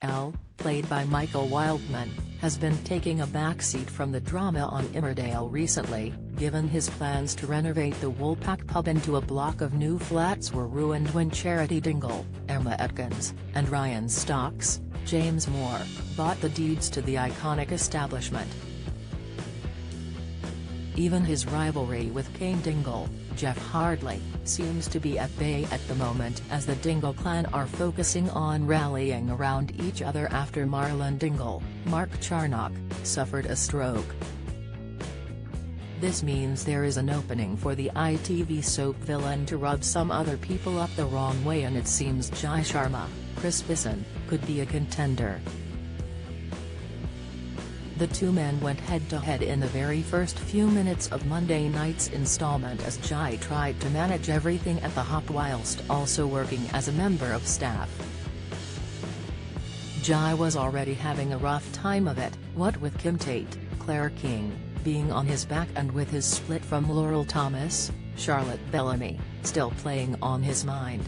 Al, played by Michael Wildman, has been taking a backseat from the drama on Emmerdale recently, given his plans to renovate the Woolpack pub into a block of new flats were ruined when Charity Dingle, Emma Atkins, and Ryan Stocks, James Moore, bought the deeds to the iconic establishment. Even his rivalry with Kane Dingle, Jeff Hardley, seems to be at bay at the moment as the Dingle clan are focusing on rallying around each other after Marlon Dingle, Mark Charnock, suffered a stroke. This means there is an opening for the ITV soap villain to rub some other people up the wrong way, and it seems Jai Sharma, Chris Bisson, could be a contender. The two men went head-to-head in the very first few minutes of Monday night's installment as Jai tried to manage everything at the Hop whilst also working as a member of staff. Jai was already having a rough time of it, what with Kim Tate, Claire King, being on his back and with his split from Laurel Thomas, Charlotte Bellamy, still playing on his mind.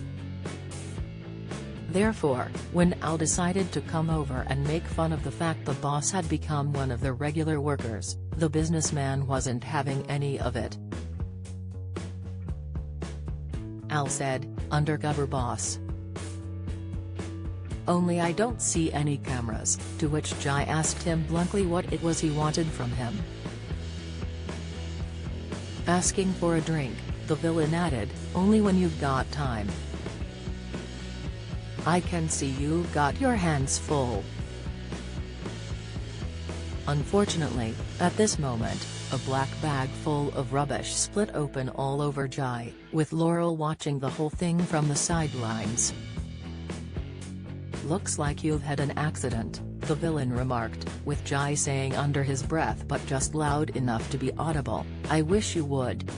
Therefore, when Al decided to come over and make fun of the fact the boss had become one of the regular workers, the businessman wasn't having any of it. Al said, "Undercover boss. Only I don't see any cameras," to which Jai asked him bluntly what it was he wanted from him. Asking for a drink, the villain added, "Only when you've got time. I can see you've got your hands full." Unfortunately, at this moment, a black bag full of rubbish split open all over Jai, with Laurel watching the whole thing from the sidelines. "Looks like you've had an accident," the villain remarked, with Jai saying under his breath but just loud enough to be audible, "I wish you would."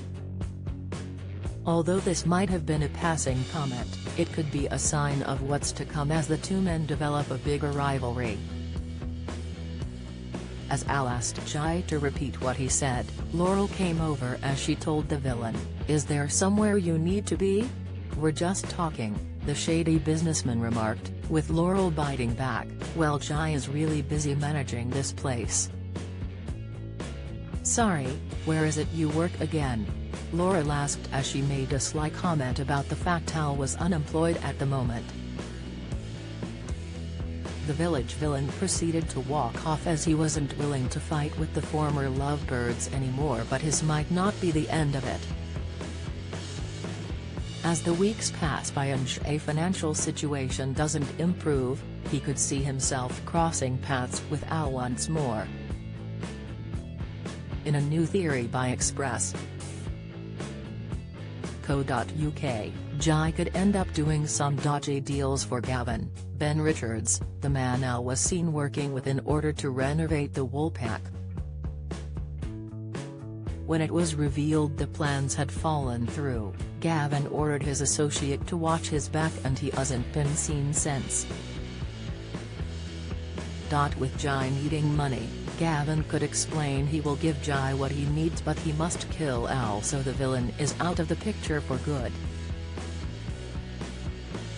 Although this might have been a passing comment, it could be a sign of what's to come as the two men develop a bigger rivalry. As Al asked Jai to repeat what he said, Laurel came over as she told the villain, "Is there somewhere you need to be? We're just talking," the shady businessman remarked, with Laurel biting back, "Well, Jai is really busy managing this place." "Sorry, where is it you work again?" Laurel asked as she made a sly comment about the fact Al was unemployed at the moment. The village villain proceeded to walk off as he wasn't willing to fight with the former lovebirds anymore, but his might not be the end of it. As the weeks pass by and Jai's financial situation doesn't improve, he could see himself crossing paths with Al once more. In a new theory by Express.co.uk, Jai could end up doing some dodgy deals for Gavin, Ben Richards, the man Al was seen working with in order to renovate the Woolpack. When it was revealed the plans had fallen through, Gavin ordered his associate to watch his back and he hasn't been seen since. With Jai needing money, Gavin could explain he will give Jai what he needs, but he must kill Al so the villain is out of the picture for good.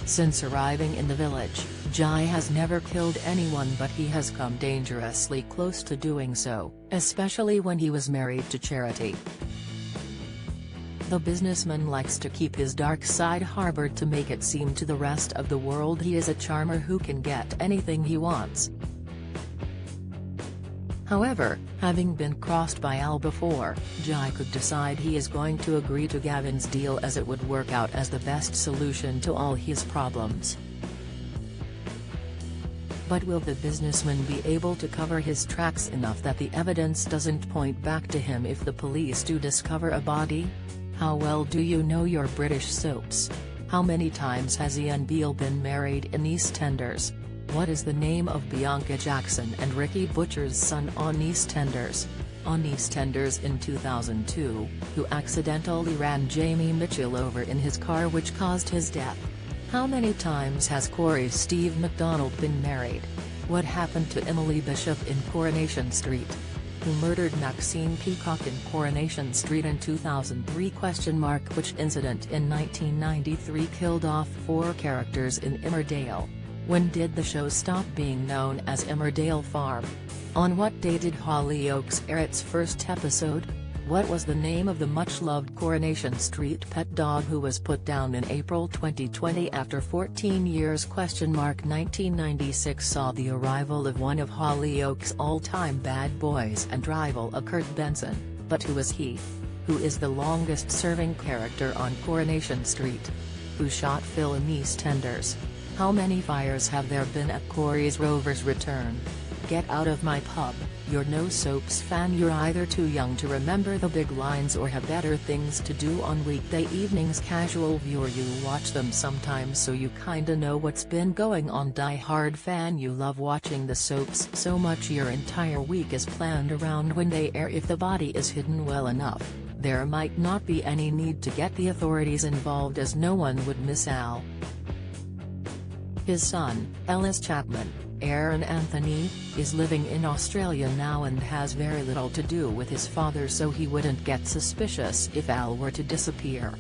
Since arriving in the village, Jai has never killed anyone, but he has come dangerously close to doing so, especially when he was married to Charity. The businessman likes to keep his dark side harbored to make it seem to the rest of the world he is a charmer who can get anything he wants. However, having been crossed by Al before, Jai could decide he is going to agree to Gavin's deal as it would work out as the best solution to all his problems. But will the businessman be able to cover his tracks enough that the evidence doesn't point back to him if the police do discover a body? How well do you know your British soaps? How many times has Ian Beale been married in EastEnders? What is the name of Bianca Jackson and Ricky Butcher's son on EastEnders? On EastEnders in 2002, who accidentally ran Jamie Mitchell over in his car which caused his death? How many times has Corey's Steve McDonald been married? What happened to Emily Bishop in Coronation Street? Who murdered Maxine Peacock in Coronation Street in 2003? Which incident in 1993 killed off 4 characters in Emmerdale? When did the show stop being known as Emmerdale Farm? On what day did Hollyoaks air its first episode? What was the name of the much-loved Coronation Street pet dog who was put down in April 2020 after 14 years? 1996 saw the arrival of one of Hollyoaks' all-time bad boys and rival of Kurt Benson, but who is he? Who is the longest-serving character on Coronation Street? Who shot Phil in EastEnders? How many fires have there been at Corey's Rover's return? Get out of my pub, you're no soaps fan. You're either too young to remember the big lines or have better things to do on weekday evenings. Casual viewer, you watch them sometimes so you kinda know what's been going on. Die-hard fan, you love watching the soaps so much your entire week is planned around when they air. If the body is hidden well enough, there might not be any need to get the authorities involved, as no one would miss Al. His son, Ellis Chapman, Aaron Anthony, is living in Australia now and has very little to do with his father, so he wouldn't get suspicious if Al were to disappear.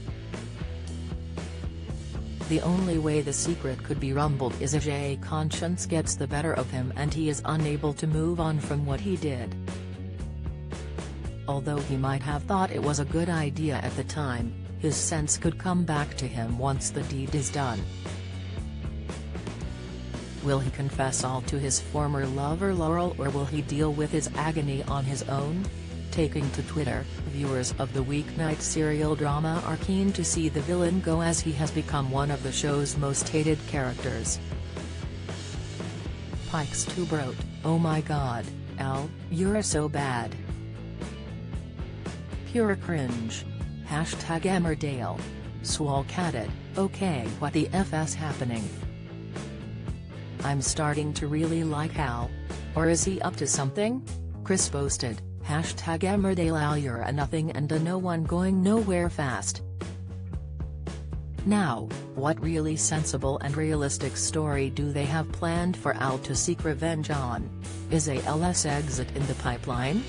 The only way the secret could be rumbled is if Jay conscience gets the better of him and he is unable to move on from what he did. Although he might have thought it was a good idea at the time, his sense could come back to him once the deed is done. Will he confess all to his former lover Laurel, or will he deal with his agony on his own? Taking to Twitter, viewers of the weeknight serial drama are keen to see the villain go, as he has become one of the show's most hated characters. Pikes to Broat, oh my god, Al, you're so bad. Pure cringe. #Emmerdale. Swalcatted, okay, what the F's happening? I'm starting to really like Al. Or is he up to something? Chris posted, #Emmerdale Al, you're a nothing and a no one going nowhere fast. Now, what really sensible and realistic story do they have planned for Al to seek revenge on? Is AL's exit in the pipeline?